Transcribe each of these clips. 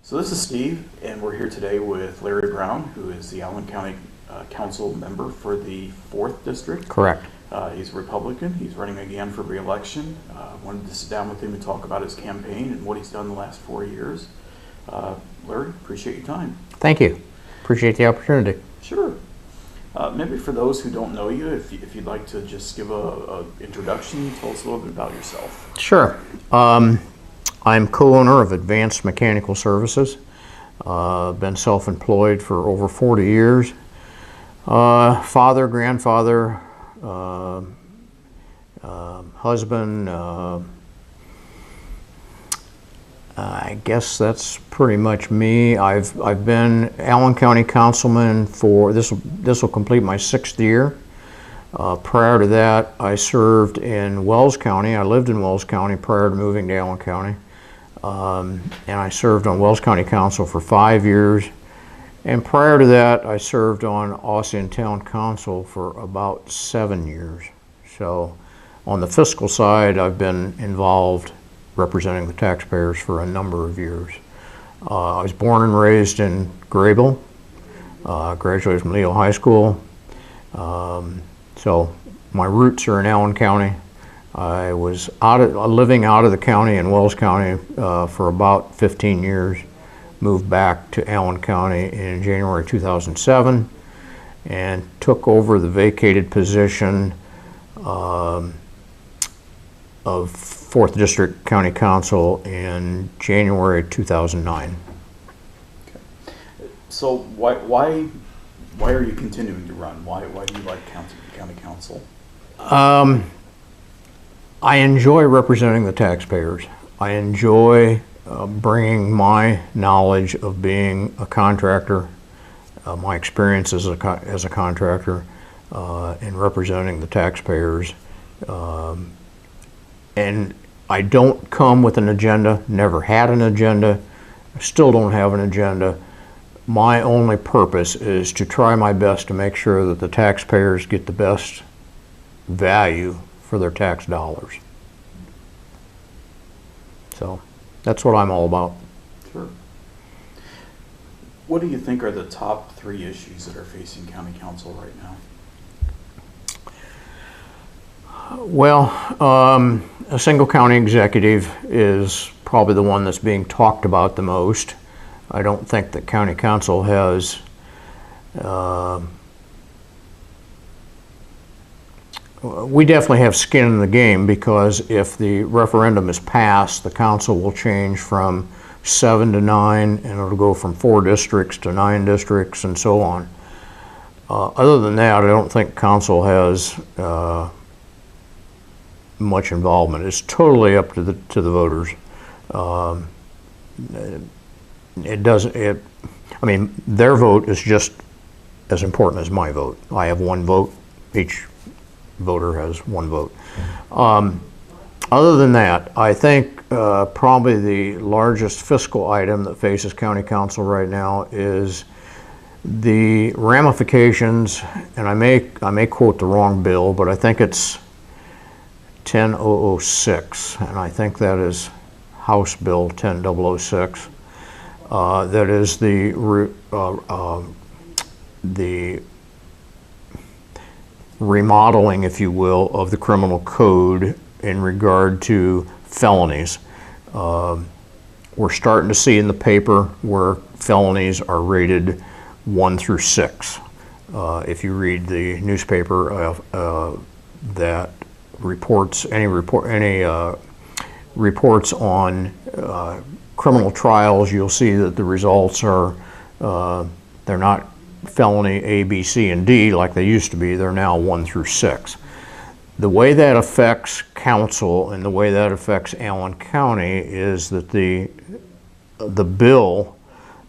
So this is Steve, and we're here today with Larry Brown, who is the Allen County Council member for the 4th District. Correct. He's a Republican. He's running again for re-election. Wanted to sit down with him and talk about his campaign and what he's done the last 4 years. Larry, appreciate your time. Thank you. Appreciate the opportunity. Sure. Maybe for those who don't know you, if you'd like to just give a introduction, tell us a little bit about yourself. Sure. I'm co-owner of Advanced Mechanical Services. Been self-employed for over 40 years. Father, grandfather, husband. I guess that's pretty much me. I've been Allen County Councilman for this will complete my 6th year. Prior to that, I served in Wells County. I lived in Wells County prior to moving to Allen County. And I served on Wells County Council for 5 years. And prior to that, I served on Ossian Town Council for about 7 years. So on the fiscal side, I've been involved representing the taxpayers for a number of years. I was born and raised in Graybill, graduated from Leo High School. So my roots are in Allen County. I was living out of the county in Wells County for about 15 years. Moved back to Allen County in January 2007 and took over the vacated position of 4th District County Council in January 2009. Okay. So why are you continuing to run? Why do you like county council? I enjoy representing the taxpayers. I enjoy bringing my knowledge of being a contractor, my experience as a contractor, in representing the taxpayers. And I don't come with an agenda, never had an agenda, still don't have an agenda. My only purpose is to try my best to make sure that the taxpayers get the best value for their tax dollars. So that's what I'm all about. Sure. What do you think are the top 3 issues that are facing county council right now? Well, a single county executive is probably the one that's being talked about the most. I don't think that county council has we definitely have skin in the game, because if the referendum is passed, the council will change from 7 to 9, and it'll go from 4 districts to 9 districts and so on. Other than that, I don't think council has much involvement. It's totally up to the voters. I mean, their vote is just as important as my vote. I have 1 vote. Each voter has 1 vote. Other than that, I think probably the largest fiscal item that faces county council right now is the ramifications, and I may quote the wrong bill, but I think it's 10006, and I think that is House Bill 10006. That is the remodeling, if you will, of the criminal code in regard to felonies. We're starting to see in the paper where felonies are rated 1 through 6. If you read the newspaper that reports any reports on criminal trials, you'll see that the results are they're not felony A, B, C, and D like they used to be. They're now 1 through 6. The way that affects council and the way that affects Allen County is that the bill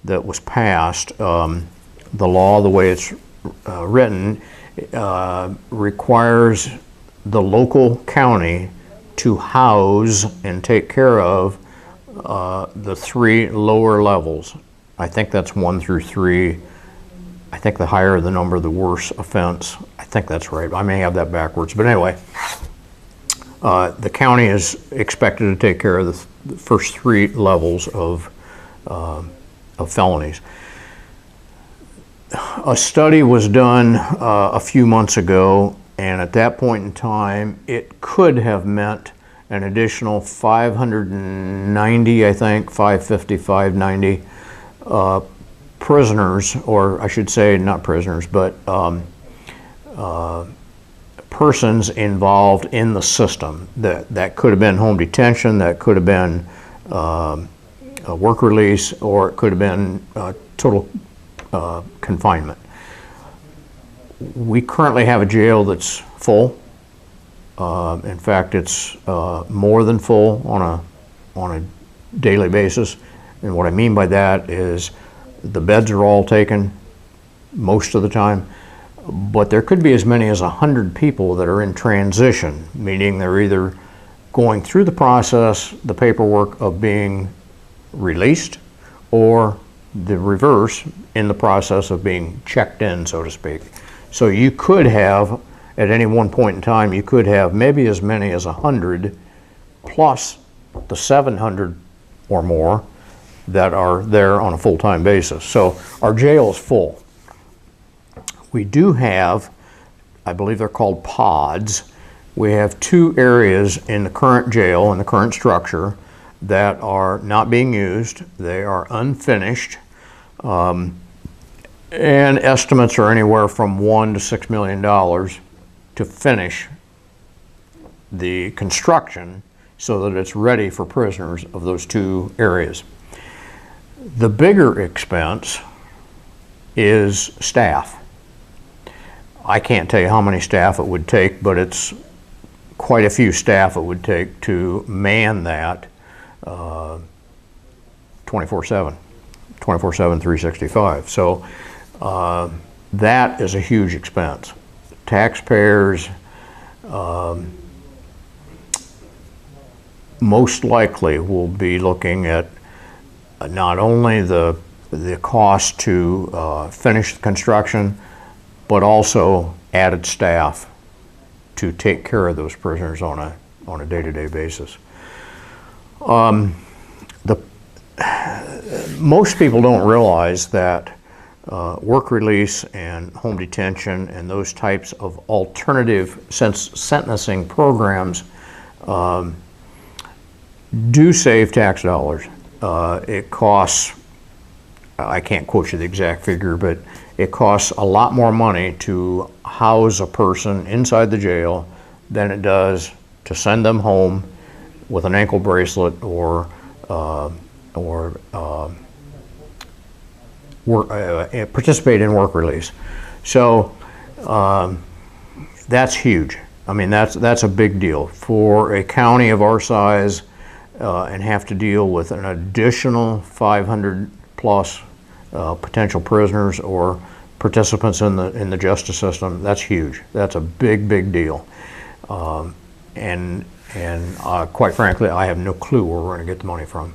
that was passed, the law, the way it's written, requires the local county to house and take care of the 3 lower levels. I think that's 1 through 3. I think the higher the number, the worse offense. I think that's right. I may have that backwards. But anyway, the county is expected to take care of the first 3 levels of of felonies. A study was done a few months ago, and at that point in time, it could have meant an additional 590, I think, 550, 590 prisoners, or I should say not prisoners, but persons involved in the system. That could have been home detention, that could have been a work release, or it could have been total confinement. We currently have a jail that's full. In fact, it's more than full on a daily basis. And what I mean by that is the beds are all taken most of the time, but there could be as many as 100 people that are in transition, meaning they're either going through the process, the paperwork of being released, or the reverse, in the process of being checked in, so to speak. So you could have, at any one point in time, you could have maybe as many as 100 plus the 700 or more that are there on a full-time basis. So our jail is full. We do have, I believe they're called pods. We have 2 areas in the current jail, in the current structure, that are not being used. They are unfinished, and estimates are anywhere from $1 to $6 million to finish the construction so that it's ready for prisoners of those 2 areas. The bigger expense is staff. I can't tell you how many staff it would take, but it's quite a few staff it would take to man that 24/7, 365. So that is a huge expense. Taxpayers most likely will be looking at not only the cost to finish the construction, but also added staff to take care of those prisoners on a day-to-day basis. Most people don't realize that work release and home detention and those types of alternative sentencing programs do save tax dollars. It costs, I can't quote you the exact figure, but it costs a lot more money to house a person inside the jail than it does to send them home with an ankle bracelet or participate in work release. So that's huge. I mean, that's a big deal for a county of our size, and have to deal with an additional 500 plus potential prisoners or participants in the justice system. That's huge. That's a big deal. And quite frankly, I have no clue where we're going to get the money from.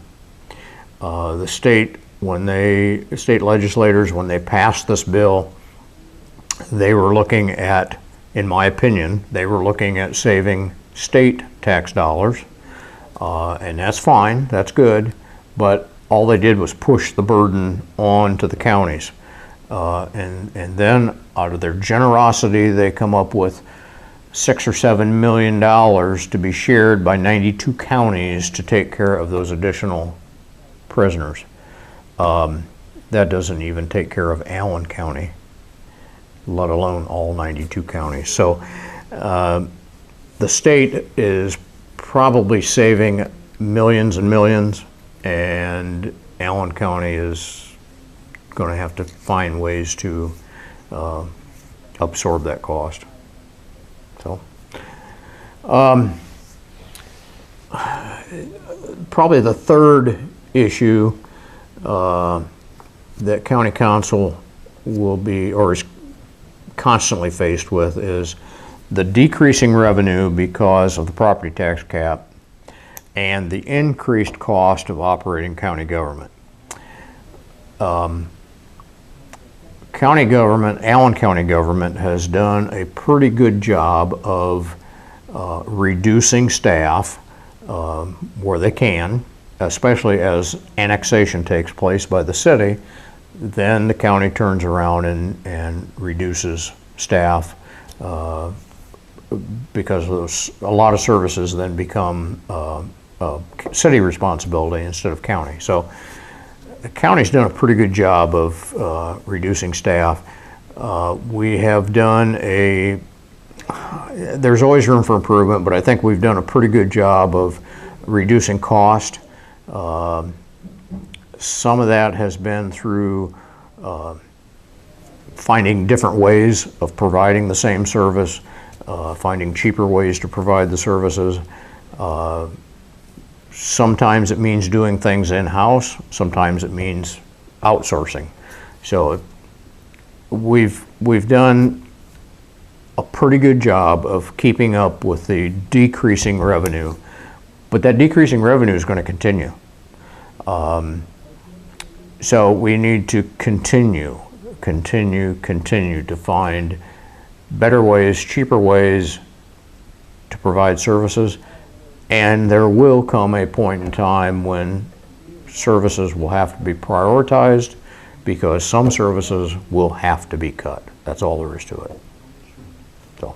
The state legislators, when they passed this bill, they were looking at, in my opinion, they were looking at saving state tax dollars, and that's fine, that's good, but all they did was push the burden on to the counties. And then out of their generosity, they come up with $6 or $7 million to be shared by 92 counties to take care of those additional prisoners. That doesn't even take care of Allen County, let alone all 92 counties. So the state is probably saving millions and millions, and Allen County is going to have to find ways to absorb that cost. So probably the third issue that county council will be, or is constantly faced with, is the decreasing revenue because of the property tax cap and the increased cost of operating county government. County government, Allen County government, has done a pretty good job of reducing staff where they can. especially as annexation takes place by the city, then the county turns around and reduces staff because a lot of services then become city responsibility instead of county. So the county's done a pretty good job of reducing staff. We have done there's always room for improvement, but I think we've done a pretty good job of reducing cost. Some of that has been through finding different ways of providing the same service, finding cheaper ways to provide the services. Sometimes it means doing things in-house, sometimes it means outsourcing. So we've done a pretty good job of keeping up with the decreasing revenue, but that decreasing revenue is going to continue. So we need to continue to find better ways, cheaper ways to provide services, and there will come a point in time when services will have to be prioritized because some services will have to be cut. That's all there is to it. So,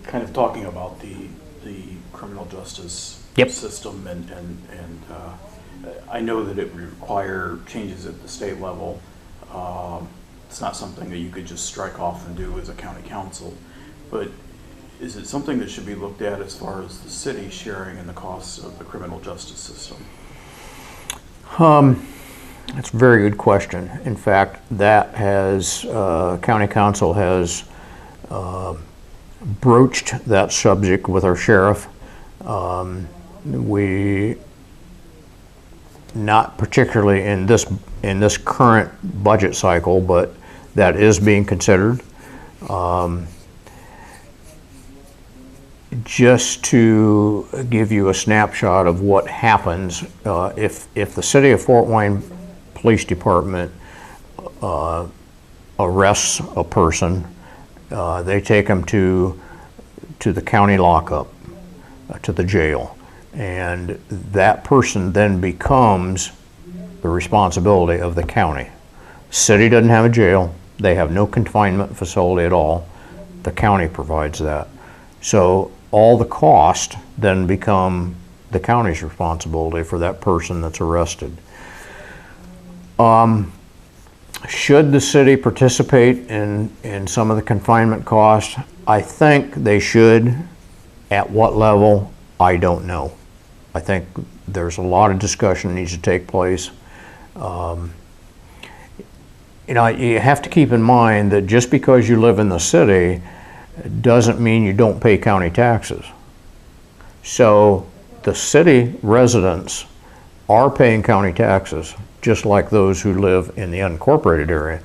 kind of talking about the criminal justice Yep. system, and I know that it would require changes at the state level. It's not something that you could just strike off and do as a county council, but is it something that should be looked at as far as the city sharing in the costs of the criminal justice system? That's a very good question. In fact, that has, county council has broached that subject with our sheriff. We, not particularly in this current budget cycle, but that is being considered. Just to give you a snapshot of what happens, if the city of Fort Wayne Police Department arrests a person, they take them to the county lockup, to the jail, and that person then becomes the responsibility of the county. City doesn't have a jail, they have no confinement facility at all, the county provides that. So all the cost then become the county's responsibility for that person that's arrested. Should the city participate in some of the confinement costs? I think they should. At what level, I don't know. I think there's a lot of discussion that needs to take place. You know, you have to keep in mind that just because you live in the city doesn't mean you don't pay county taxes. So the city residents are paying county taxes, just like those who live in the unincorporated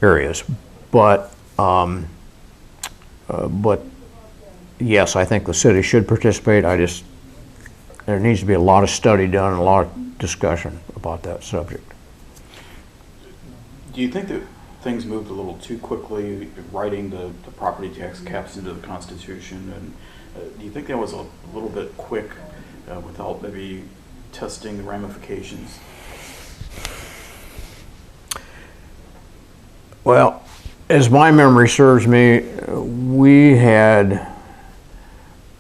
areas. But yes, I think the city should participate. There needs to be a lot of study done and a lot of discussion about that subject. Do you think that things moved a little too quickly, writing the property tax caps into the Constitution? And do you think that was a little bit quick without maybe testing the ramifications? Well, as my memory serves me, we had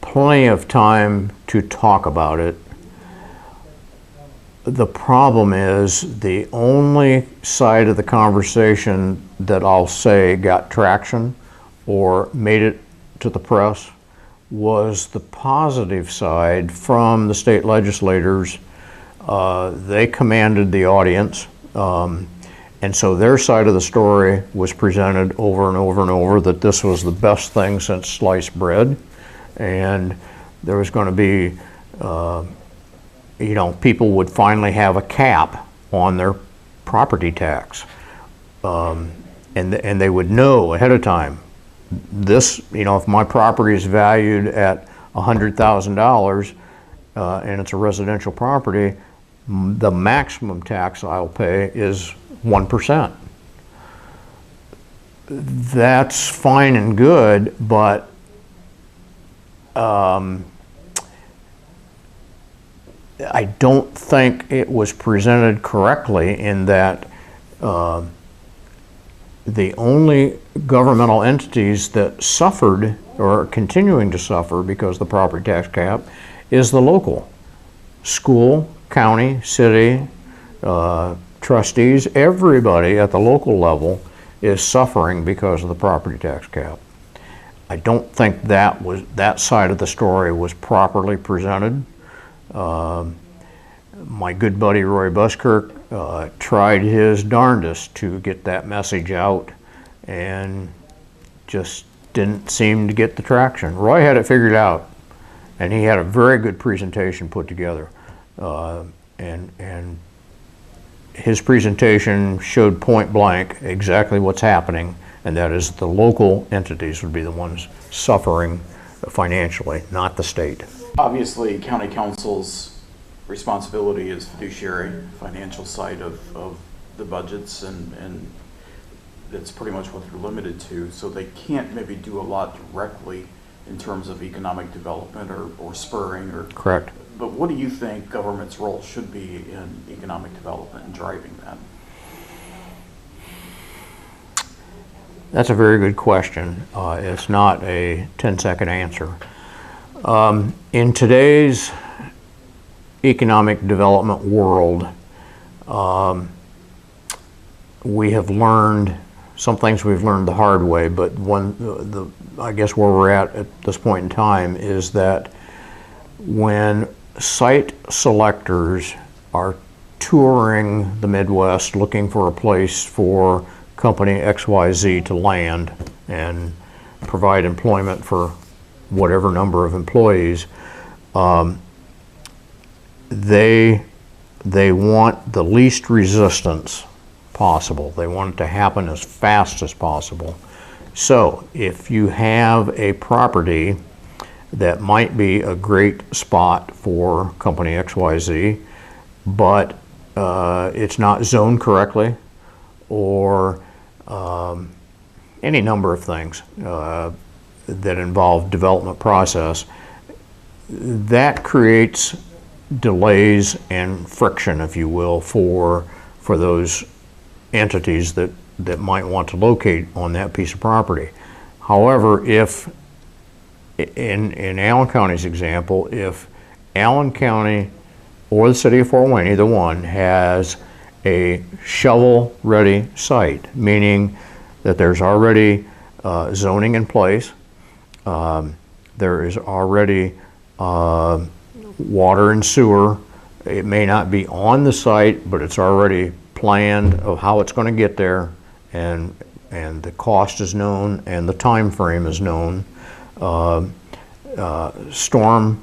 plenty of time to talk about it. The problem is the only side of the conversation that I'll say got traction or made it to the press was the positive side from the state legislators. They commanded the audience, and so their side of the story was presented over and over and over, that this was the best thing since sliced bread, and there was going to be you know, people would finally have a cap on their property tax, and they would know ahead of time, this, you know, if my property is valued at $100,000 and it's a residential property, the maximum tax I'll pay is 1%. That's fine and good, but I don't think it was presented correctly in that the only governmental entities that suffered or are continuing to suffer because of the property tax cap is the local. School, county, city, trustees, everybody at the local level is suffering because of the property tax cap. I don't think that side of the story was properly presented. My good buddy Roy Buskirk tried his darndest to get that message out and just didn't seem to get the traction. Roy had it figured out, and he had a very good presentation put together. And his presentation showed point blank exactly what's happening, and that is the local entities would be the ones suffering financially, not the state. Obviously, county council's responsibility is fiduciary, financial side of the budgets, and that's pretty much what they're limited to. So they can't maybe do a lot directly in terms of economic development or spurring or. Correct. But what do you think government's role should be in economic development and driving that? That's a very good question. It's not a 10-second answer. In today's economic development world, we have learned some things we've learned the hard way, but I guess where we're at this point in time is that when site selectors are touring the Midwest looking for a place for company XYZ to land and provide employment for whatever number of employees, they want the least resistance possible. They want it to happen as fast as possible. So if you have a property that might be a great spot for company XYZ, but it's not zoned correctly, or any number of things that involve development process, that creates delays and friction, if you will, for those entities that might want to locate on that piece of property. However, if in Allen County's example, if Allen County or the city of Fort Wayne, either one, has a shovel-ready site, meaning that there's already zoning in place, there is already water and sewer. It may not be on the site, but it's already planned of how it's going to get there, and the cost is known and the time frame is known. Storm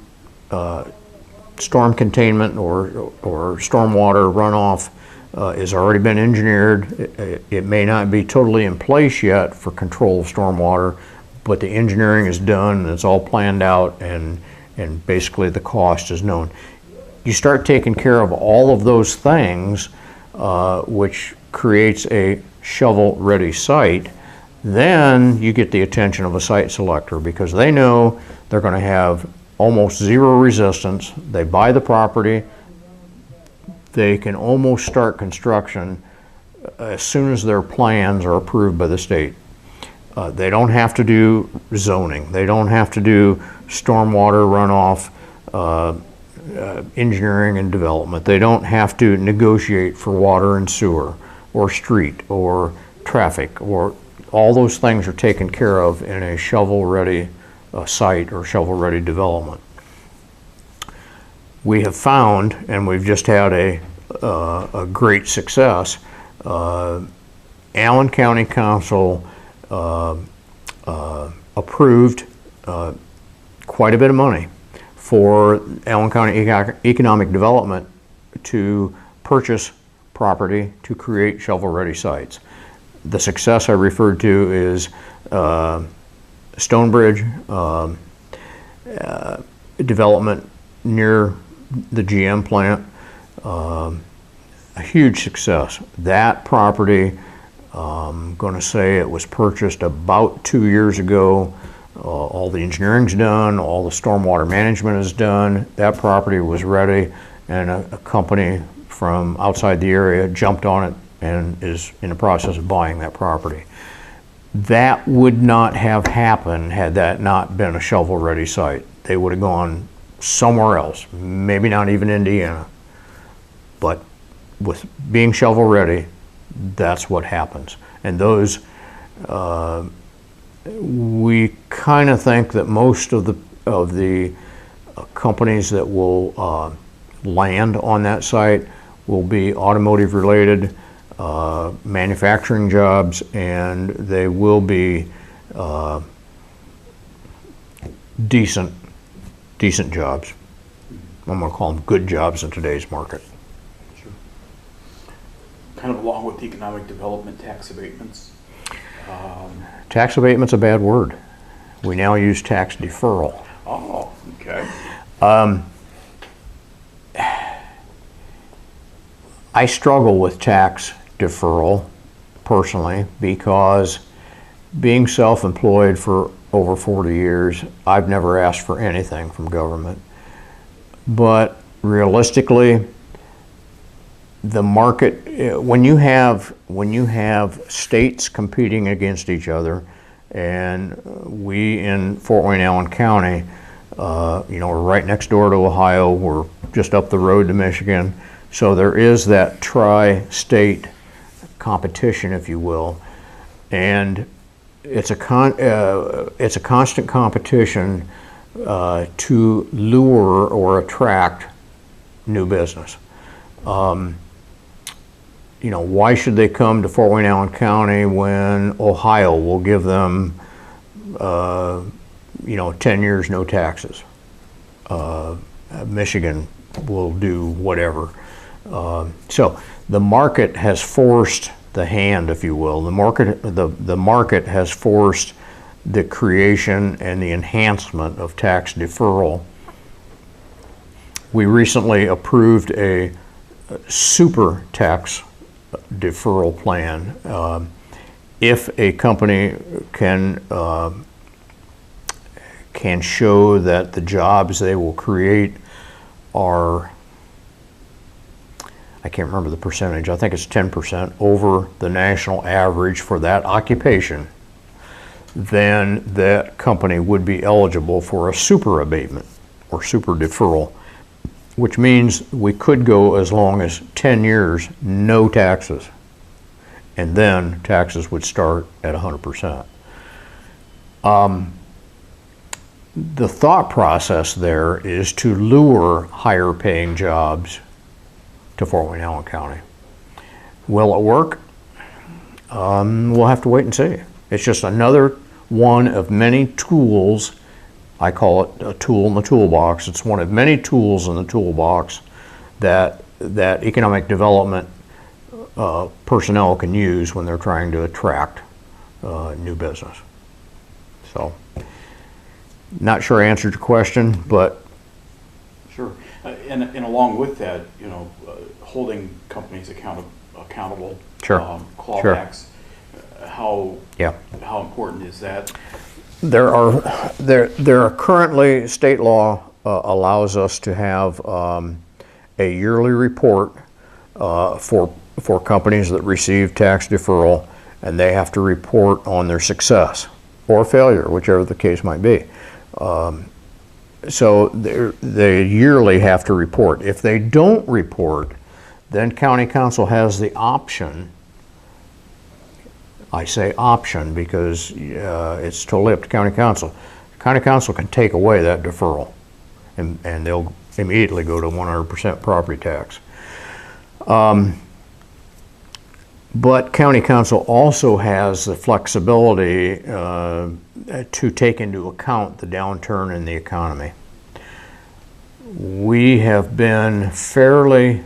containment or stormwater runoff has already been engineered. It may not be totally in place yet for control of stormwater, but the engineering is done and it's all planned out, and basically the cost is known. You start taking care of all of those things, which creates a shovel-ready site, then you get the attention of a site selector because they know they're going to have almost zero resistance. They buy the property. They can almost start construction as soon as their plans are approved by the state. They don't have to do zoning. They don't have to do stormwater runoff, engineering and development. They don't have to negotiate for water and sewer or street or traffic, or all those things are taken care of in a shovel-ready site or shovel-ready development. We have found, and we've just had a great success, Allen County Council approved quite a bit of money for Allen County Economic Development to purchase property to create shovel-ready sites. The success I referred to is Stonebridge development near the GM plant. A huge success. That property, I'm going to say it was purchased about 2 years ago. All the engineering's done, all the stormwater management is done. That property was ready, and a company from outside the area jumped on it and is in the process of buying that property. That would not have happened had that not been a shovel-ready site. They would have gone somewhere else, maybe not even Indiana. But with being shovel-ready, that's what happens. And those, we kind of think that most of the companies that will land on that site will be automotive related, manufacturing jobs, and they will be decent jobs. I'm going to call them good jobs in today's market. Sure. Kind of along with economic development tax abatements. Tax abatement's a bad word. We now use tax deferral. Oh, okay. I struggle with tax deferral personally because being self-employed for over 40 years, I've never asked for anything from government. But realistically, the market, when you have states competing against each other, and we in Fort Wayne, Allen County, we're right next door to Ohio, we're just up the road to Michigan, so there is that tri-state competition, if you will, and it's a constant competition to lure or attract new business. Why should they come to Fort Wayne, Allen County when Ohio will give them 10 years no taxes? Michigan will do whatever. So the market has forced the hand, if you will. The market has forced the creation and the enhancement of tax deferral. We recently approved a super tax deferral plan. If a company can show that the jobs they will create are, I can't remember the percentage, I think it's 10% over the national average for that occupation, then that company would be eligible for a super abatement or super deferral, which means we could go as long as 10 years, no taxes, and then taxes would start at 100%. The thought process there is to lure higher paying jobs to Fort Wayne, Allen County. Will it work? We'll have to wait and see. It's just another one of many tools. I call it a tool in the toolbox. It's one of many tools in the toolbox that economic development personnel can use when they're trying to attract new business. So, not sure I answered your question, but sure. And along with that, holding companies accountable. Sure. Clawbacks. Sure. How important is that? There are currently, state law allows us to have a yearly report for companies that receive tax deferral, and they have to report on their success or failure, whichever the case might be. So they yearly have to report. If they don't report, then county council has the option. I say option because it's totally up to county council. County council can take away that deferral, and they'll immediately go to 100% property tax. But county council also has the flexibility to take into account the downturn in the economy. We have been fairly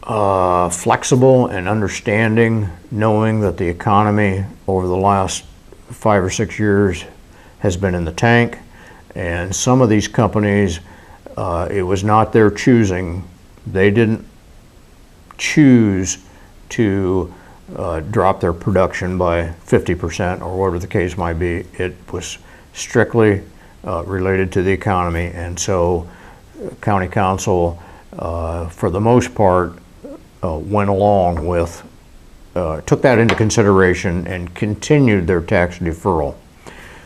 flexible and understanding, knowing that the economy over the last 5 or 6 years has been in the tank, and some of these companies, it was not their choosing. They didn't choose to drop their production by 50% or whatever the case might be. It was strictly related to the economy, and so county council for the most part, went along with, took that into consideration and continued their tax deferral.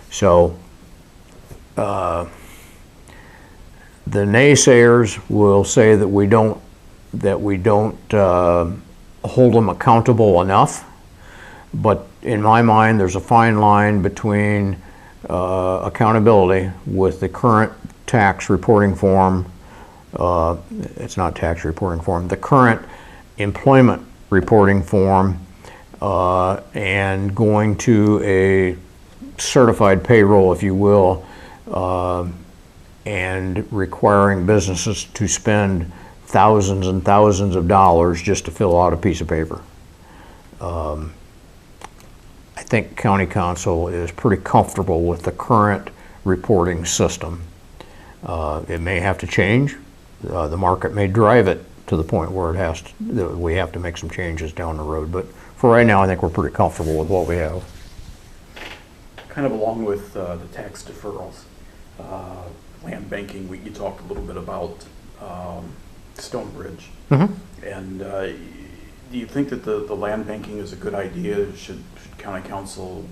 So the naysayers will say that we don't hold them accountable enough, but in my mind, there's a fine line between accountability with the current tax reporting form. It's not tax reporting form, the current employment reporting form, and going to a certified payroll, if you will, and requiring businesses to spend thousands and thousands of dollars just to fill out a piece of paper. I think County Council is pretty comfortable with the current reporting system. It may have to change. The market may drive it to the point where we have to make some changes down the road. But for right now, I think we're pretty comfortable with what we have. Kind of along with the tax deferrals, land banking, you talked a little bit about Stonebridge. Mm-hmm. And do you think that the land banking is a good idea? Should County Council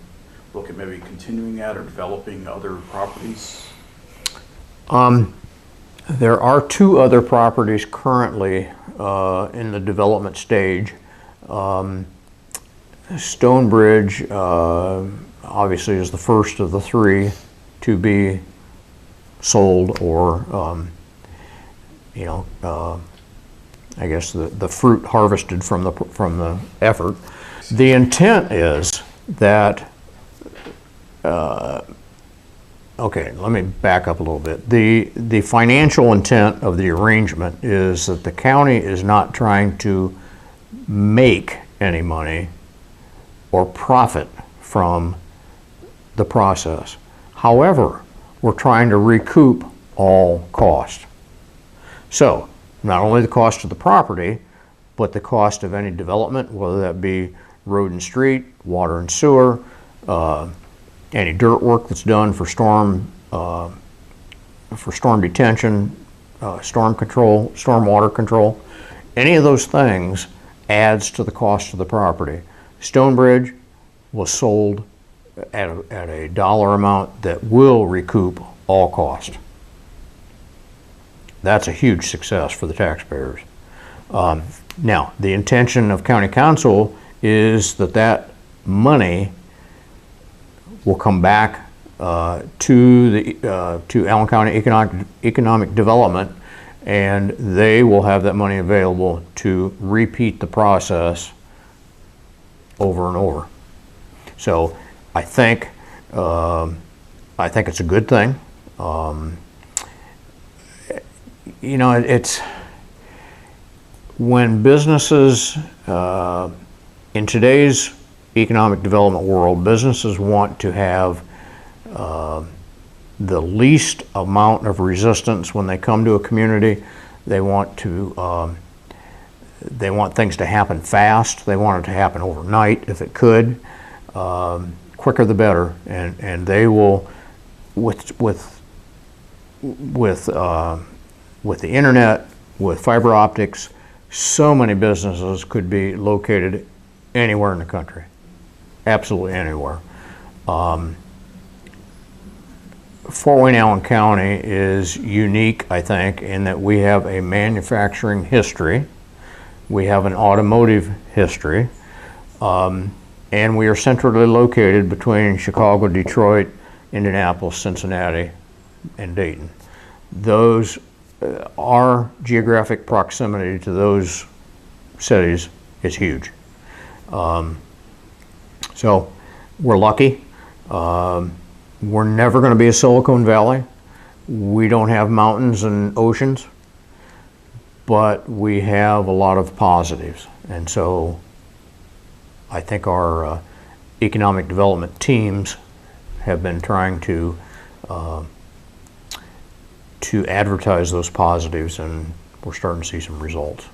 look at maybe continuing that or developing other properties? There are 2 other properties currently in the development stage. Stonebridge obviously is the first of the 3 to be sold, or I guess the fruit harvested from the effort. The intent is that okay, let me back up a little bit. The financial intent of the arrangement is that the county is not trying to make any money or profit from the process. However, we're trying to recoup all cost. So, not only the cost of the property, but the cost of any development, whether that be road and street, water and sewer, any dirt work that's done for storm detention, storm control, storm water control, any of those things adds to the cost of the property. Stonebridge was sold at a dollar amount that will recoup all cost. That's a huge success for the taxpayers. Now, the intention of County Council is that money will come back to Allen County Economic Development, and they will have that money available to repeat the process over and over. So I think it's a good thing. It's when businesses in today's economic development world, businesses want to have the least amount of resistance when they come to a community. They want things to happen fast. They want it to happen overnight if it could. Quicker the better, and they will, with the internet, with fiber optics, so many businesses could be located anywhere in the country, absolutely anywhere. Fort Wayne Allen County is unique, I think, in that we have a manufacturing history, we have an automotive history, and we are centrally located between Chicago, Detroit, Indianapolis, Cincinnati, and Dayton. Our geographic proximity to those cities is huge. So we're lucky. We're never going to be a Silicon Valley. We don't have mountains and oceans, but we have a lot of positives. And so I think our economic development teams have been trying to advertise those positives, and we're starting to see some results.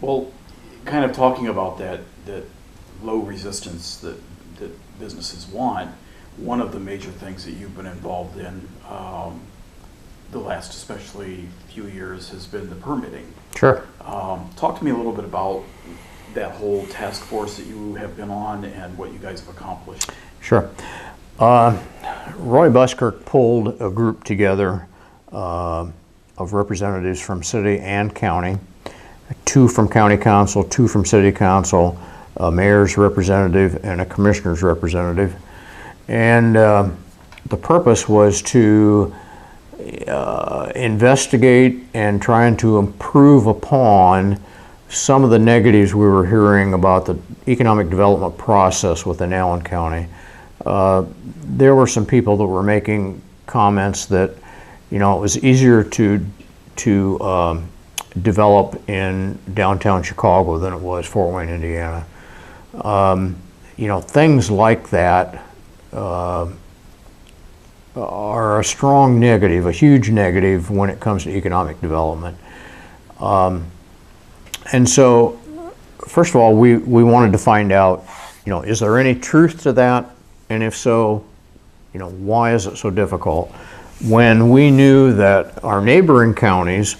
Well, kind of talking about that low resistance that businesses want, one of the major things that you've been involved in the last especially few years has been the permitting. Sure. Talk to me a little bit about that whole task force that you have been on and what you guys have accomplished. Sure. Roy Buskirk pulled a group together of representatives from city and county, 2 from county council, 2 from city council, a mayor's representative and a commissioner's representative. And the purpose was to investigate and trying to improve upon some of the negatives we were hearing about the economic development process within Allen County. There were some people that were making comments that, you know, it was easier to develop in downtown Chicago than it was Fort Wayne, Indiana. You know, things like that are a strong negative, a huge negative when it comes to economic development. And so, first of all, we wanted to find out, you know, is there any truth to that? And if so, you know, why is it so difficult? When we knew that our neighboring counties,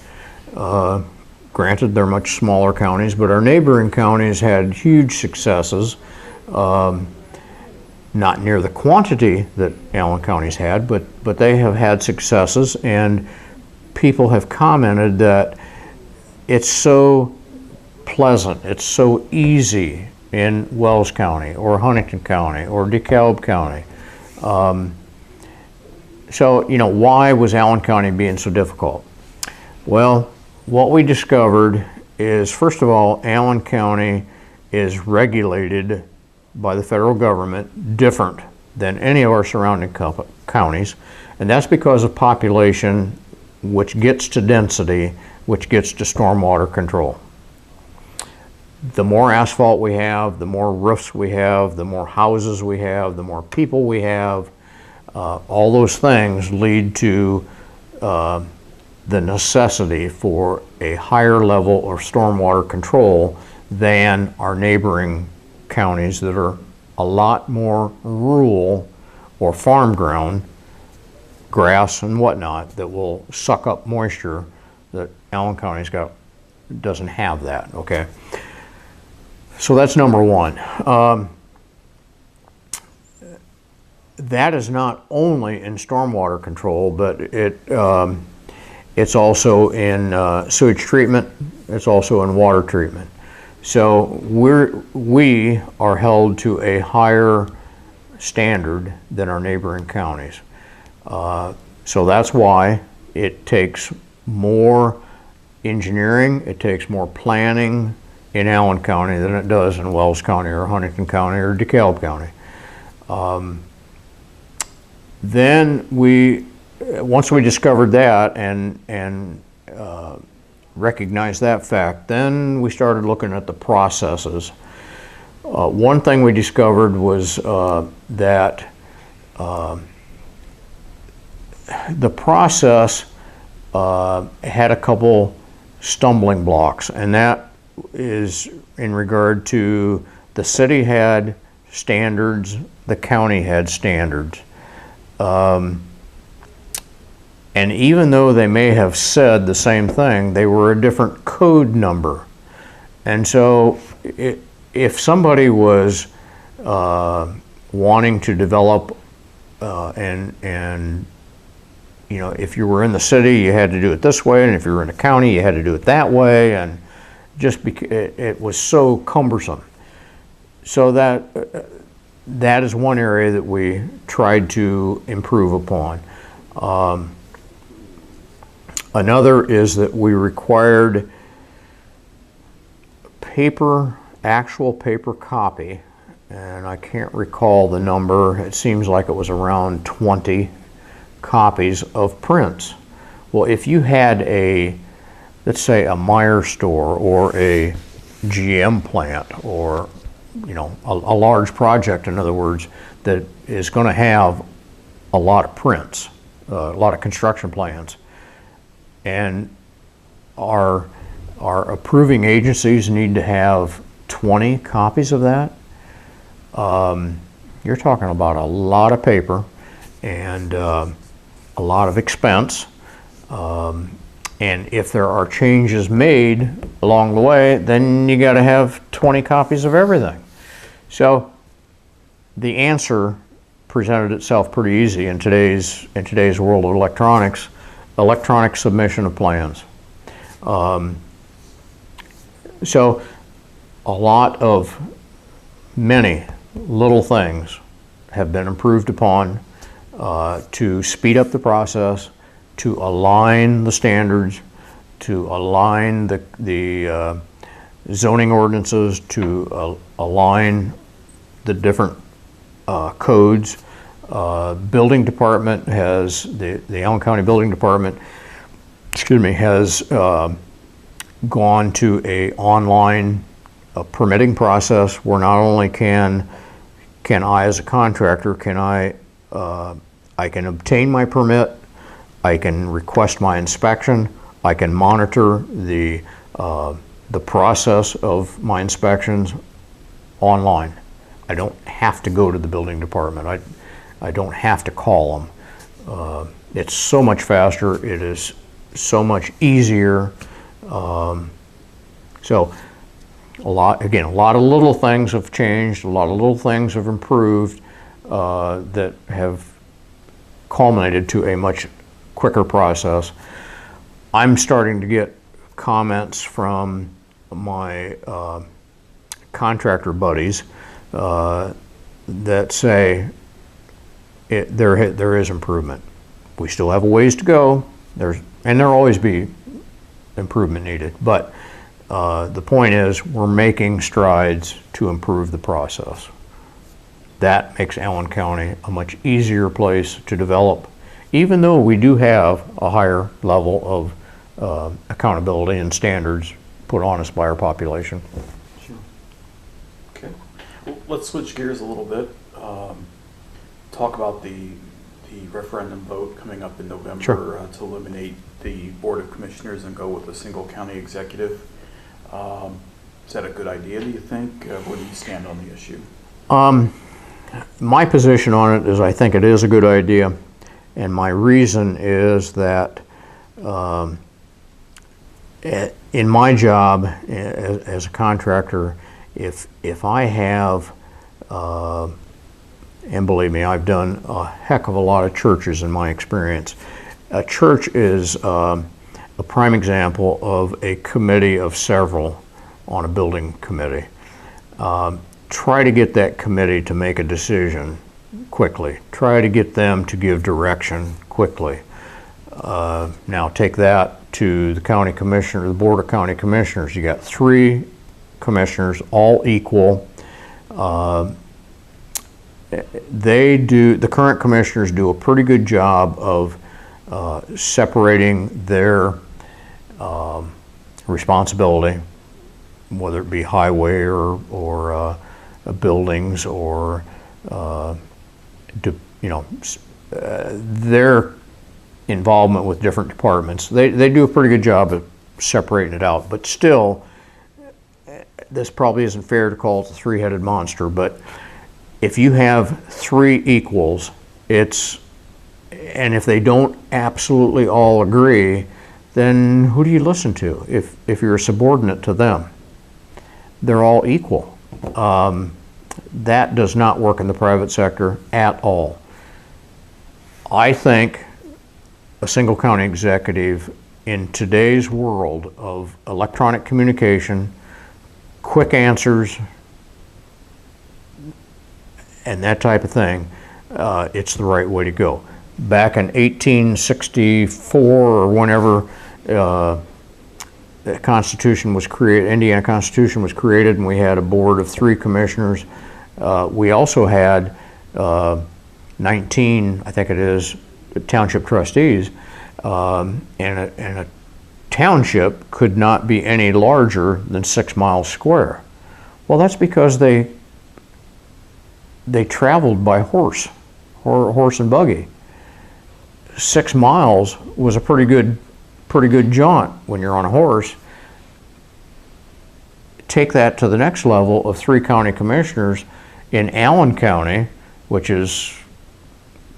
granted they're much smaller counties, but our neighboring counties had huge successes, not near the quantity that Allen County's had, but they have had successes, and people have commented that it's so pleasant, it's so easy in Wells County or Huntington County or DeKalb County. So, you know, why was Allen County being so difficult? Well, what we discovered is, first of all, Allen County is regulated by the federal government different than any of our surrounding counties, and that's because of population, which gets to density, which gets to stormwater control. The more asphalt we have, the more roofs we have, the more houses we have, the more people we have, all those things lead to the necessity for a higher level of stormwater control than our neighboring counties that are a lot more rural or farm ground, grass and whatnot, that will suck up moisture that Allen County's doesn't have that, okay? So that's number one. That is not only in stormwater control, but it's also in sewage treatment, it's also in water treatment. So we are held to a higher standard than our neighboring counties. So that's why it takes more engineering, it takes more planning in Allen County than it does in Wells County or Huntington County or DeKalb County. Then once we discovered that and recognized that fact, then we started looking at the processes. One thing we discovered was that the process had a couple stumbling blocks, and that is in regard to the city had standards, the county had standards. And even though they may have said the same thing, they were a different code number. And so if somebody was wanting to develop and you know, if you were in the city, you had to do it this way, and if you were in the county, you had to do it that way, and just because it was so cumbersome. So that is one area that we tried to improve upon. Another is that we required actual paper copy, and I can't recall the number. It seems like it was around 20 copies of prints. Well, if you had let's say a Meijer store or a GM plant, or you know, a large project, in other words, that is going to have a lot of prints, a lot of construction plans, and our approving agencies need to have 20 copies of that, you're talking about a lot of paper and a lot of expense. And if there are changes made along the way, then you got to have 20 copies of everything. So the answer presented itself pretty easy in today's world of electronics: electronic submission of plans. So a lot of many little things have been improved upon to speed up the process, to align the standards, to align the zoning ordinances, to align the different codes. Building department has, the Allen County Building Department, has gone to a online permitting process where not only can I as a contractor, I can obtain my permit, I can request my inspection, I can monitor the process of my inspections online. I don't have to go to the building department. I don't have to call them. It's so much faster. It is so much easier. So a lot of little things have changed. A lot of little things have improved that have culminated to a much quicker process. I'm starting to get comments from my contractor buddies that say there is improvement. We still have a ways to go. There'll always be improvement needed, but the point is we're making strides to improve the process. That makes Allen County a much easier place to develop, even though we do have a higher level of accountability and standards put on us by our population. Sure. Okay. Well, let's switch gears a little bit. Talk about the referendum vote coming up in November. Sure. To eliminate the Board of Commissioners and go with a single county executive. Is that a good idea, do you think? Where do you stand on the issue? My position on it is I think it is a good idea, and my reason is that in my job as a contractor, if I have, and believe me, I've done a heck of a lot of churches in my experience. A church is a prime example of a committee of several on a building committee. Try to get that committee to make a decision quickly. Try to get them to give direction quickly. Now take that to the county commissioner, the Board of County Commissioners. You got 3 commissioners, all equal. The current commissioners do a pretty good job of separating their responsibility, whether it be highway or buildings or their involvement with different departments. They do a pretty good job of separating it out, but still, this probably isn't fair to call it a 3-headed monster, but if you have 3 equals, and if they don't absolutely all agree, then who do you listen to if you're a subordinate to them? They're all equal. That does not work in the private sector at all. I think a single county executive in today's world of electronic communication, quick answers, and that type of thing, it's the right way to go. Back in 1864 or whenever the Constitution was created, Indiana Constitution was created, and we had a board of 3 commissioners. We also had 19, I think it is, township trustees, and a township could not be any larger than 6 miles square. Well, that's because they traveled by horse and buggy. 6 miles was a pretty good jaunt when you're on a horse. Take that to the next level of 3 county commissioners in Allen County, which is,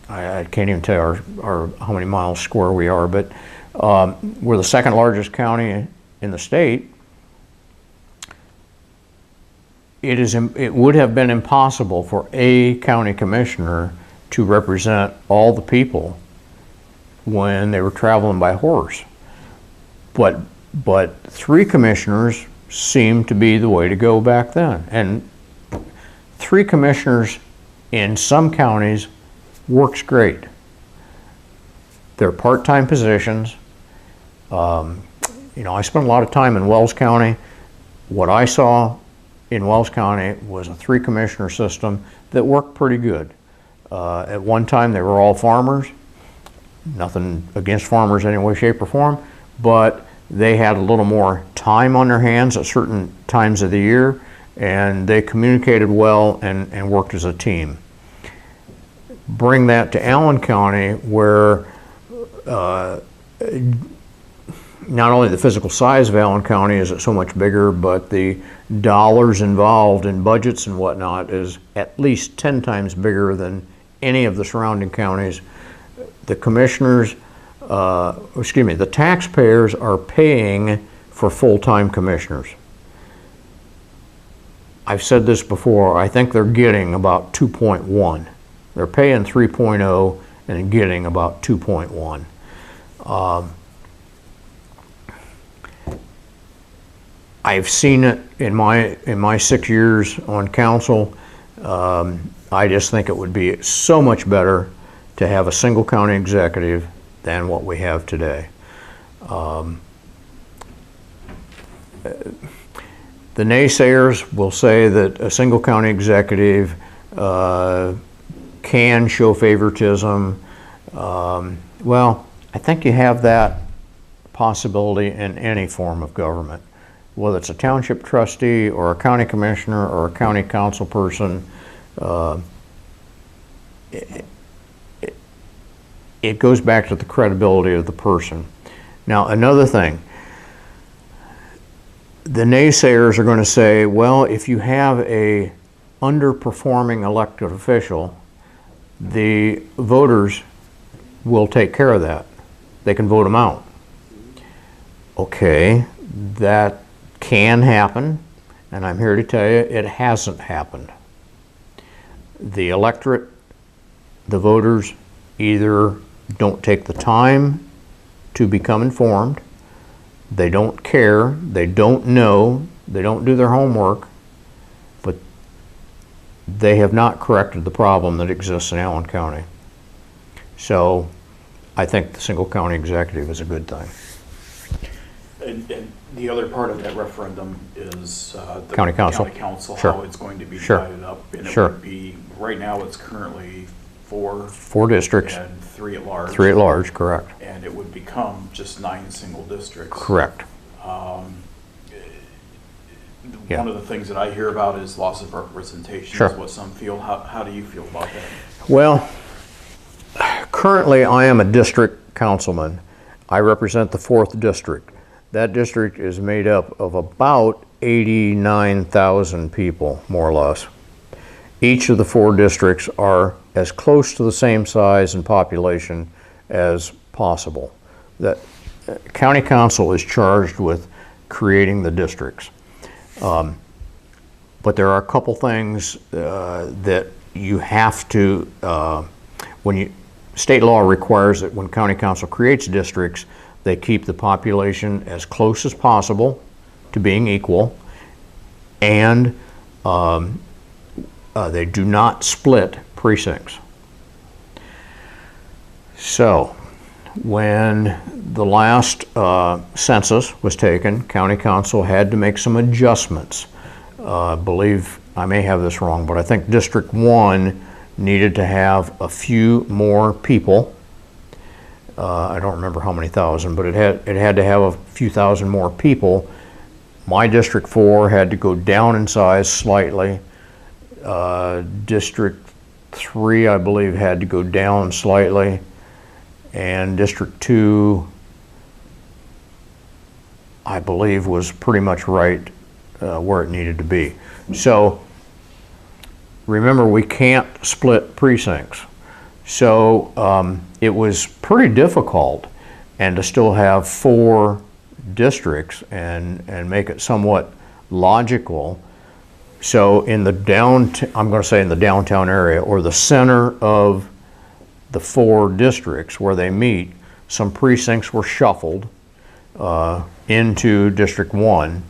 I can't even tell our how many miles square we are, but We're the second largest county in the state. It would have been impossible for a county commissioner to represent all the people when they were traveling by horse. But 3 commissioners seemed to be the way to go back then. And 3 commissioners in some counties works great. They're part-time positions. I spent a lot of time in Wells County. What I saw in Wells County was a 3 commissioner system that worked pretty good. At one time they were all farmers. Nothing against farmers in any way, shape, or form, but they had a little more time on their hands at certain times of the year, and they communicated well and worked as a team. Bring that to Allen County, where not only the physical size of Allen County is so much bigger, but the dollars involved in budgets and whatnot is at least 10 times bigger than any of the surrounding counties. The commissioners, the taxpayers are paying for full-time commissioners. I've said this before, I think they're getting about 2.1. They're paying 3.0 and getting about 2.1. I've seen it in my 6 years on council. I just think it would be so much better to have a single county executive than what we have today. The naysayers will say that a single county executive can show favoritism. Well, I think you have that possibility in any form of government, whether it's a township trustee or a county commissioner or a county council person. It goes back to the credibility of the person. Now, another thing, the naysayers are going to say, well, if you have a underperforming elected official, the voters will take care of that. They can vote them out. Okay, that can happen, and I'm here to tell you it hasn't happened. The electorate, the voters, either don't take the time to become informed, they don't care, they don't know, they don't do their homework, but they have not corrected the problem that exists in Allen County. So I think the single county executive is a good thing. And the other part of that referendum is the County council. Sure. How it's going to be Sure. divided up. And it Sure. would be, right now it's currently 4 districts. and 3 at large. 3 at large, correct. And it would become just 9 single districts. Correct. Yeah. One of the things that I hear about is loss of representation, Sure. is what some feel. How do you feel about that? Well, currently I am a district councilman. I represent the 4th district. That district is made up of about 89,000 people, more or less. Each of the 4 districts are as close to the same size and population as possible. The county council is charged with creating the districts. But there are a couple things that you have to, state law requires that when county council creates districts, they keep the population as close as possible to being equal, and they do not split precincts. So, when the last census was taken, county council had to make some adjustments. I believe, I may have this wrong, but I think District 1 needed to have a few more people. I don't remember how many thousand, but it had to have a few thousand more people. My District 4 had to go down in size slightly. District 3, I believe, had to go down slightly. And District 2, I believe, was pretty much right where it needed to be. So remember, we can't split precincts. So it was pretty difficult. and to still have 4 districts and make it somewhat logical. So in the I'm going to say in the downtown area, or the center of the 4 districts where they meet, some precincts were shuffled into District 1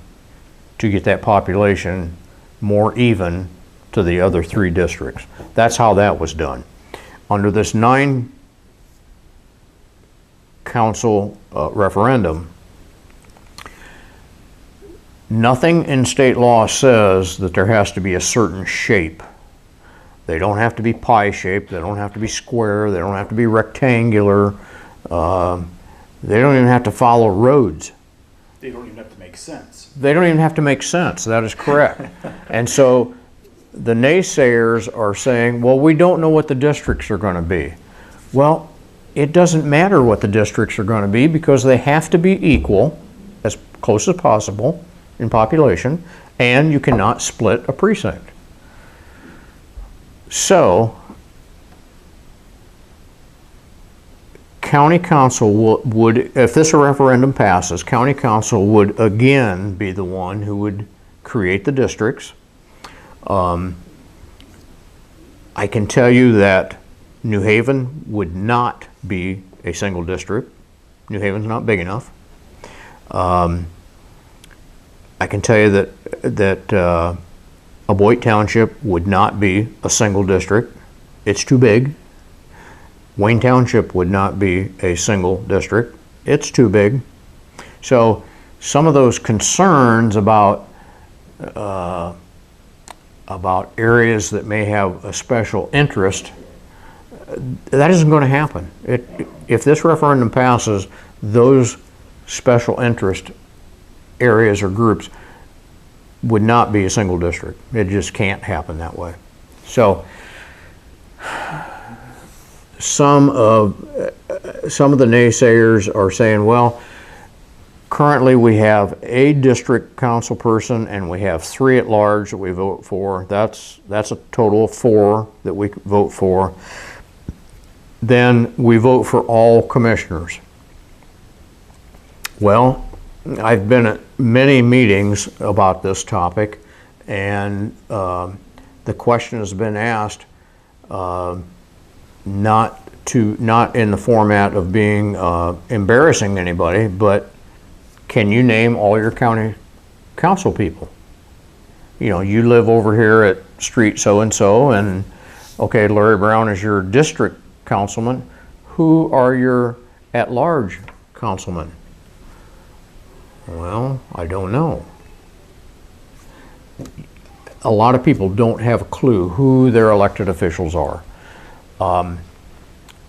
to get that population more even to the other 3 districts. That's how that was done. Under this 9 council referendum, nothing in state law says that there has to be a certain shape. They don't have to be pie-shaped, they don't have to be square, they don't have to be rectangular, they don't even have to follow roads. They don't even have to make sense. They don't even have to make sense, that is correct. And so the naysayers are saying, well, we don't know what the districts are going to be. Well, it doesn't matter what the districts are going to be because they have to be equal, as close as possible in population, and you cannot split a precinct. So, county council would, if this referendum passes, county council would again be the one who would create the districts. I can tell you that New Haven would not be a single district. New Haven's not big enough. I can tell you that Aboit Township would not be a single district. It's too big. Wayne Township would not be a single district. It's too big. So some of those concerns about areas that may have a special interest, that isn't going to happen. If this referendum passes, those special interest areas or groups would not be a single district. It just can't happen that way. So some of the naysayers are saying, well, currently we have a district council person and we have 3 at large that we vote for. That's a total of 4 that we vote for. Then we vote for all commissioners. Well, I've been at many meetings about this topic, and the question has been asked not in the format of being embarrassing anybody, but can you name all your county council people? You know, you live over here at street so-and-so, and okay, Larry Brown is your district councilman. Who are your at-large councilmen? Well, I don't know. A lot of people don't have a clue who their elected officials are.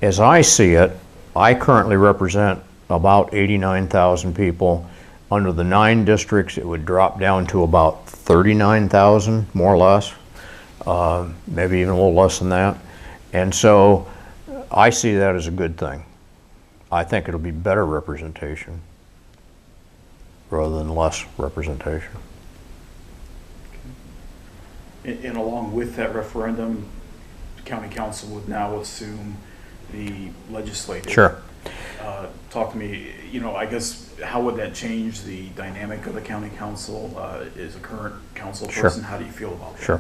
As I see it, I currently represent about 89,000 people. Under the 9 districts, it would drop down to about 39,000, more or less, maybe even a little less than that. And so I see that as a good thing. I think it'll be better representation rather than less representation. And along with that referendum, county council would now assume the legislative. Sure. Talk to me, you know, I guess, how would that change the dynamic of the county council? Is a current council person, Sure. How do you feel about that? Sure.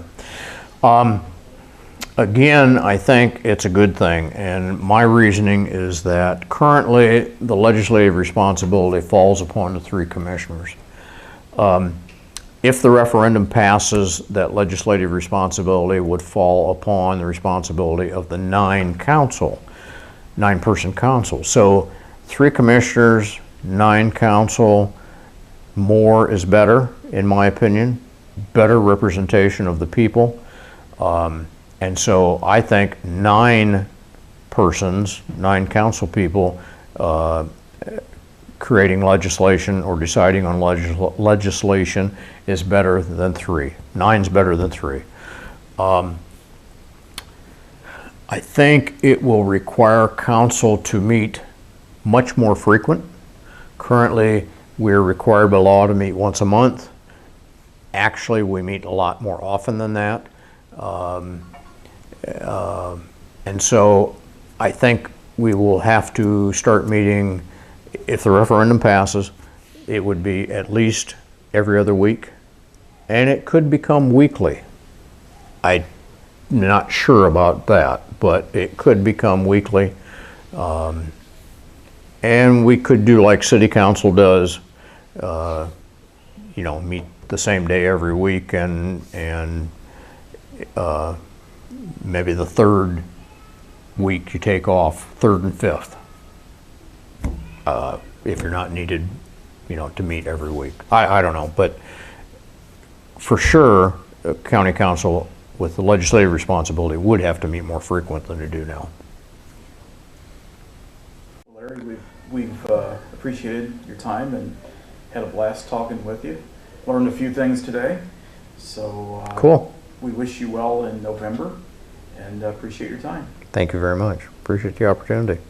Again, I think it's a good thing, and my reasoning is that currently the legislative responsibility falls upon the 3 commissioners. If the referendum passes, that legislative responsibility would fall upon the responsibility of the 9-person council. So 3 commissioners, 9 council, more is better, in my opinion, better representation of the people. And so I think 9 persons, 9 council people, creating legislation or deciding on legislation is better than 3. 9's better than 3. I think it will require council to meet much more frequent. Currently, we're required by law to meet once a month. Actually, we meet a lot more often than that. And so I think we will have to start meeting if the referendum passes, it would be at least every other week, and it could become weekly. I'm not sure about that, but it could become weekly. And we could do like city council does, you know, meet the same day every week, and maybe the third week you take off, third and fifth, if you're not needed, you know, to meet every week. I don't know, but for sure, county council with the legislative responsibility would have to meet more frequent than they do now. Larry, we've appreciated your time and had a blast talking with you. Learned a few things today, so Cool. we wish you well in November and appreciate your time. Thank you very much. Appreciate the opportunity.